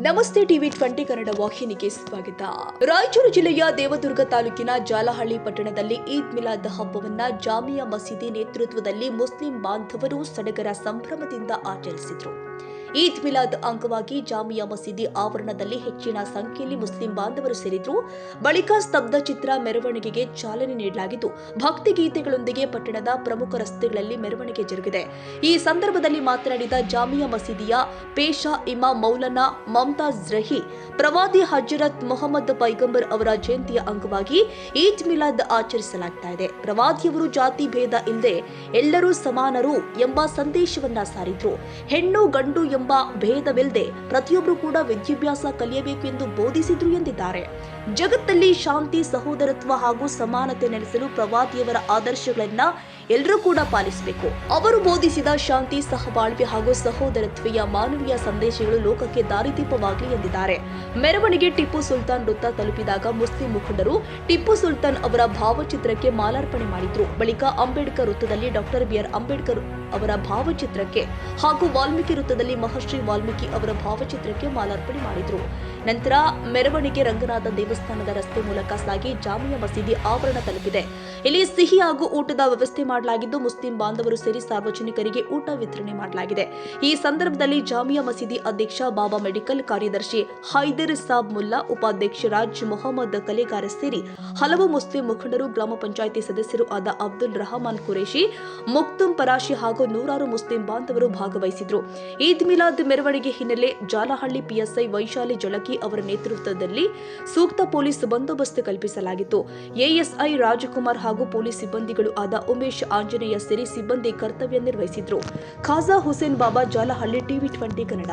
ನಮಸ್ತೆ ಟಿವಿ 20 ಕನ್ನಡ ವಾಹಿನಿಗೆ ಸ್ವಾಗತ. ರಾಯಚೂರು ಜಿಲ್ಲೆಯ ದೇವದುರ್ಗ ತಾಲೂಕಿನ ಜಾಲಹಳ್ಳಿ ಪಟ್ಟಣದಲ್ಲಿ ಈದ್ ಮಿಲಾದ್ ಹಬ್ಬವನ್ನ ಜಾಮಿಯಾ ಮಸೀದಿ ನೇತೃತ್ವದಲ್ಲಿ ಮುಸ್ಲಿಂ ಬಾಂಧವರು ಸಡಗರ ಸಂಭ್ರಮದಿಂದ ಆಚರಿಸಿದರು. ಈದ್ ಮಿಲಾದ್ ಅಂಗವಾಗಿ ಜಾಮಿಯಾ ಮಸೀದಿ ಆವರಣದಲ್ಲಿ ಹೆಚ್ಚಿನ ಸಂಖ್ಯೆಯಲ್ಲಿ ಮುಸ್ಲಿಂ ಬಾಂಧವರು ಸೇರಿದ್ರು. ಬಳಿಕ ಸ್ತಬ್ಧ ಚಿತ್ರ ಮೆರವಣಿಗೆಗೆ ಚಾಲನೆ ನೀಡಲಾಗಿದ್ದು, ಭಕ್ತಿ ಗೀತೆಗಳೊಂದಿಗೆ ಪಟ್ಟಣದ ಪ್ರಮುಖ ರಸ್ತೆಗಳಲ್ಲಿ ಮೆರವಣಿಗೆ ಜರುಗಿದೆ. ಈ ಸಂದರ್ಭದಲ್ಲಿ ಮಾತನಾಡಿದ ಜಾಮಿಯಾ ಮಸೀದಿಯ ಪೇಶಾ ಇಮಾಮ್ ಮೌಲಾನಾ ಮಮ್ತಾಜ್ ರಹಿ, ಪ್ರವಾದಿ ಹಜರತ್ ಮೊಹಮ್ಮದ್ ಪೈಗಂಬರ್ ಅವರ ಜಯಂತಿಯ ಅಂಗವಾಗಿ ಈದ್ ಮಿಲಾದ್ ಆಚರಿಸಲಾಗ್ತಾ ಇದೆ. ಪ್ರವಾದಿಯವರು ಜಾತಿ ಭೇದ ಇಲ್ಲದೆ ಎಲ್ಲರೂ ಸಮಾನರು ಎಂಬ ಸಂದೇಶವನ್ನ ಸಾರಿದ್ರು. ಹೆಣ್ಣು ಗಂಡು ಎಂಬ ಭೇದವಿಲ್ಲದೆ ಪ್ರತಿಯೊಬ್ಬರು ಕೂಡ ವಿದ್ಯಾಭ್ಯಾಸ ಕಲಿಯಬೇಕು ಎಂದು ಬೋಧಿಸಿದ್ರು ಎಂದಿದ್ದಾರೆ. ಜಗತ್ತಲ್ಲಿ ಶಾಂತಿ, ಸಹೋದರತ್ವ ಹಾಗೂ ಸಮಾನತೆ ನೆಲೆಸಲು ಪ್ರವಾದಿಯವರ ಆದರ್ಶಗಳನ್ನ ಎಲ್ಲರೂ ಕೂಡ ಪಾಲಿಸಬೇಕು. ಅವರು ಬೋಧಿಸಿದ ಶಾಂತಿ, ಸಹಬಾಳ್ವೆ ಹಾಗೂ ಸಹೋದರತ್ವೆಯ ಮಾನವೀಯ ಸಂದೇಶಗಳು ಲೋಕಕ್ಕೆ ದಾರಿದೀಪವಾಗಲಿ ಎಂದಿದ್ದಾರೆ. ಮೆರವಣಿಗೆ ಟಿಪ್ಪು ಸುಲ್ತಾನ್ ವೃತ್ತ ತಲುಪಿದಾಗ ಮುಸ್ಲಿಂ ಮುಖಂಡರು ಟಿಪ್ಪು ಸುಲ್ತಾನ್ ಅವರ ಭಾವಚಿತ್ರಕ್ಕೆ ಮಾಲಾರ್ಪಣೆ ಮಾಡಿದ್ರು. ಬಳಿಕ ಅಂಬೇಡ್ಕರ್ ವೃತ್ತದಲ್ಲಿ ಡಾಕ್ಟರ್ ಬಿ.ಆರ್. ಅಂಬೇಡ್ಕರ್ ಅವರ ಭಾವಚಿತ್ರಕ್ಕೆ ಹಾಗೂ ವಾಲ್ಮೀಕಿ ವೃತ್ತದಲ್ಲಿ ಮಹರ್ಷಿ ವಾಲ್ಮೀಕಿ ಅವರ ಭಾವಚಿತ್ರಕ್ಕೆ ಮಾಲಾರ್ಪಣೆ ಮಾಡಿದ್ರು. ನಂತರ ಮೆರವಣಿಗೆ ರಂಗನಾಥ ದೇವಸ್ಥಾನದ ರಸ್ತೆ ಮೂಲಕ ಸಾಗಿ ಜಾಮಿಯಾ ಮಸೀದಿ ಆವರಣ ತಲುಪಿದೆ. ಇಲ್ಲಿ ಸಿಹಿ ಹಾಗೂ ಊಟದ ವ್ಯವಸ್ಥೆ ಮಾಡಲಾಗಿದ್ದು, ಮುಸ್ಲಿಂ ಬಾಂಧವರು ಸೇರಿ ಸಾರ್ವಜನಿಕರಿಗೆ ಊಟ ವಿತರಣೆ ಮಾಡಲಾಗಿದೆ. ಈ ಸಂದರ್ಭದಲ್ಲಿ ಜಾಮಿಯಾ ಮಸೀದಿ ಅಧ್ಯಕ್ಷ ಬಾಬಾ ಮೆಡಿಕಲ್, ಕಾರ್ಯದರ್ಶಿ ಹೈದರ್ ಸಾಬ್ ಮುಲ್ಲಾ, ಉಪಾಧ್ಯಕ್ಷ ರಾಜ್ ಮೊಹಮ್ಮದ್ ಕಲೆಗಾರ ಸೇರಿ ಹಲವು ಮುಸ್ಲಿಂ ಮುಖಂಡರು, ಗ್ರಾಮ ಪಂಚಾಯಿತಿ ಸದಸ್ಯರು ಆದ ಅಬ್ದುಲ್ ರಹಮಾನ್ ಕುರೇಶಿ, ಮುಕ್ತುಂ ಪರಾಶಿ ಹಾಗೂ ನೂರಾರು ಮುಸ್ಲಿಂ ಬಾಂಧವರು ಭಾಗವಹಿಸಿದ್ರು. ಈದ್ ಮಿಲಾದ್ ಮೆರವಣಿಗೆ ಹಿನ್ನೆಲೆ ಜಾಲಹಳ್ಳಿ ಪಿಎಸ್ಐ ವೈಶಾಲಿ ಜೊಳಕಿ ಅವರ ನೇತೃತ್ವದಲ್ಲಿ ಸೂಕ್ತ ಪೊಲೀಸ್ ಬಂದೋಬಸ್ತ್ ಕಲ್ಪಿಸಲಾಗಿತ್ತು. ಎಎಸ್ಐ ರಾಜಕುಮಾರ್ ಹಾಗೂ ಪೊಲೀಸ್ ಸಿಬ್ಬಂದಿಗಳು ಆದ ಉಮೇಶ್, ಆಂಜನೇಯ ಸೇರಿ ಸಿಬ್ಬಂದಿ ಕರ್ತವ್ಯ ನಿರ್ವಹಿಸಿದ್ರು. ಖಾಜಾ ಹುಸೇನ್ ಬಾಬಾ, ಜಾಲಹಳ್ಳಿ, ಟಿವಿ 20 ಕನ್ನಡ.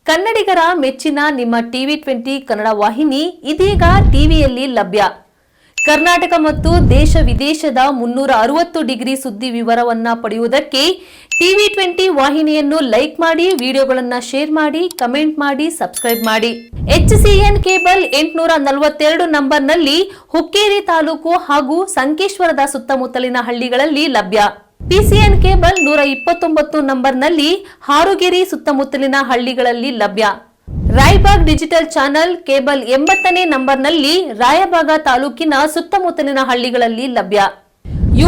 ಕನ್ನಡಿಗರ ಮೆಚ್ಚಿನ ನಿಮ್ಮ ಟಿವಿ 20 ಕನ್ನಡ ವಾಹಿನಿ ಇದೀಗ ಟಿವಿಯಲ್ಲಿ ಲಭ್ಯ. ಕರ್ನಾಟಕ ಮತ್ತು ದೇಶ ವಿದೇಶದ 360 ಡಿಗ್ರಿ ಸುದ್ದಿ ವಿವರವನ್ನ ಪಡೆಯುವುದಕ್ಕೆ ಟಿವಿ 20 ವಾಹಿನಿಯನ್ನು ಲೈಕ್ ಮಾಡಿ, ವಿಡಿಯೋಗಳನ್ನು ಶೇರ್ ಮಾಡಿ, ಕಮೆಂಟ್ ಮಾಡಿ, ಸಬ್ಸ್ಕ್ರೈಬ್ ಮಾಡಿ. HCN ಕೇಬಲ್ 842 ನಂಬರ್ನಲ್ಲಿ ಹುಕ್ಕೇರಿ ತಾಲೂಕು ಹಾಗೂ ಸಂಕೇಶ್ವರದ ಸುತ್ತಮುತ್ತಲಿನ ಹಳ್ಳಿಗಳಲ್ಲಿ ಲಭ್ಯ. PCN ಕೇಬಲ್ 129 ನಂಬರ್ನಲ್ಲಿ ಹಾರುಗೆರೆ ಸುತ್ತಮುತ್ತಲಿನ ಹಳ್ಳಿಗಳಲ್ಲಿ ಲಭ್ಯ. ರಾಯಬಾಗ್ ಡಿಜಿಟಲ್ ಚಾನೆಲ್ ಕೇಬಲ್ 80ನೇ ನಂಬರ್ನಲ್ಲಿ ರಾಯಬಾಗ ತಾಲೂಕಿನ ಸುತ್ತಮುತ್ತಲಿನ ಹಳ್ಳಿಗಳಲ್ಲಿ ಲಭ್ಯ.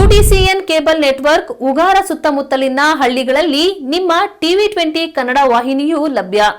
UDCN ಕೇಬಲ್ ನೆಟ್ವರ್ಕ್ ಉಗಾರ ಸುತ್ತಮುತ್ತಲಿನ ಹಳ್ಳಿಗಳಲ್ಲಿ ನಿಮ್ಮ ಟಿವಿ 20 ಕನ್ನಡ ವಾಹಿನಿಯೂ ಲಭ್ಯ.